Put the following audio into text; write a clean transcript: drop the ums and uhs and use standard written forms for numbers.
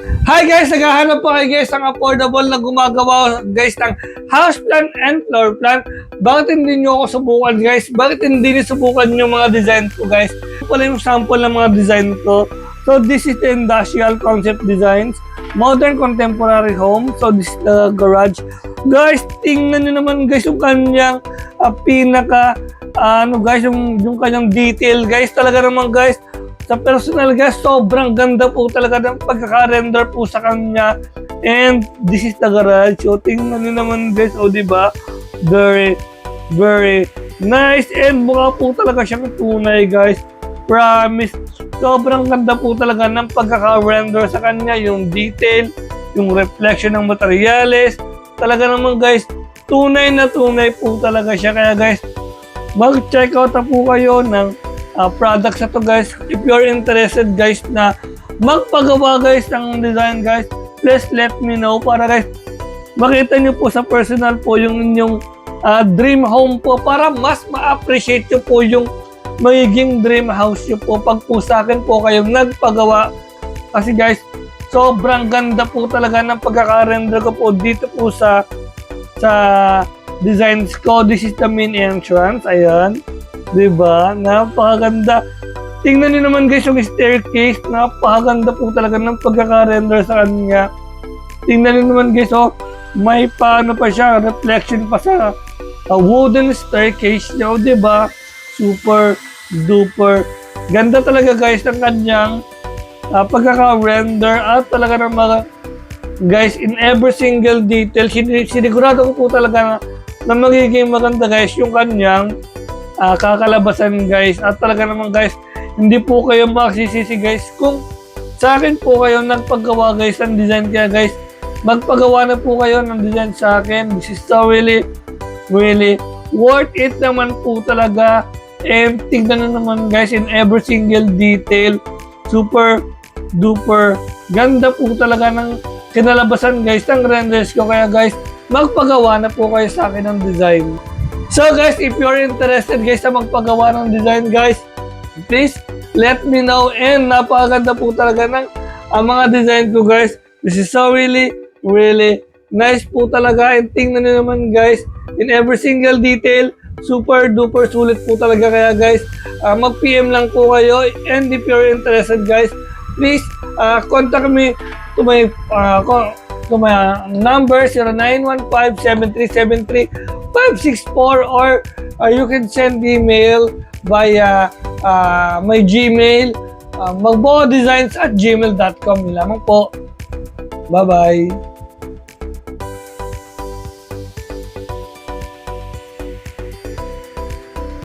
Hi guys! Naghahanap po kayo guys ng affordable na gumagawa guys ng house plan and floor plan. Bakit hindi nyo ako subukan guys? Bakit hindi nyo subukan yung mga design ko guys? Ito pala yung sample ng mga design ko. So this is the industrial concept designs. Modern contemporary home. So this is the garage. Guys, tingnan nyo naman guys yung kanyang pinaka guys, yung kanyang detail guys. Talaga naman guys, sa personal guys, sobrang ganda po talaga ng pagkaka-render po sa kanya. And this is the garage. So tingnan niyo naman guys, diba? Very, very nice. And mukha po talaga siyang tunay guys. Promise. Sobrang ganda po talaga ng pagkaka-render sa kanya. Yung detail, yung reflection ng materyales. Talaga naman guys, tunay na tunay po talaga siya. Kaya guys, mag-check out na po kayo ng products na to guys. If you're interested guys na magpagawa guys ng design guys, please let me know para guys makita nyo po sa personal po yung inyong dream home po para mas ma-appreciate nyo po yung magiging dream house nyo po pag po sa akin po kayong nagpagawa. Kasi guys, sobrang ganda po talaga ng pagkaka-render ko po dito po sa designs ko. This is the main entrance. Ayan. Diba? Napakaganda. Tingnan niyo naman guys yung staircase. Napakaganda po talaga ng pagkaka-render sa kanya. Tingnan niyo naman guys, may paano pa siya, reflection pa sa wooden staircase niya. Diba? Super duper. Ganda talaga guys ng kanyang pagkaka-render at talaga ng mga guys in every single detail. Sinigurado ko po talaga na magiging maganda guys yung kanyang kakalabasan guys. At talaga naman guys, hindi po kayo magsisisi guys kung sa akin po kayo nagpagawa guys ng design. Kaya guys, magpagawa na po kayo ng design sa akin. This is so really worth it naman po talaga. And tignan na naman guys in every single detail. Super duper ganda po talaga ng kinalabasan guys ng renders ko. Kaya guys, magpagawa na po kayo sa akin ng design. So guys, if you're interested guys sa magpagawa ng design guys, please let me know. And napakaganda po talaga ng mga design ko guys. This is so really nice po talaga. And tingnan nyo naman guys, in every single detail, super duper sulit po talaga. Kaya guys, mag-PM lang po kayo. And if you're interested guys, please contact me to my number 0915-7373-564 or you can send email via my Gmail, magbodesigns@gmail.com lamang po. Bye-bye!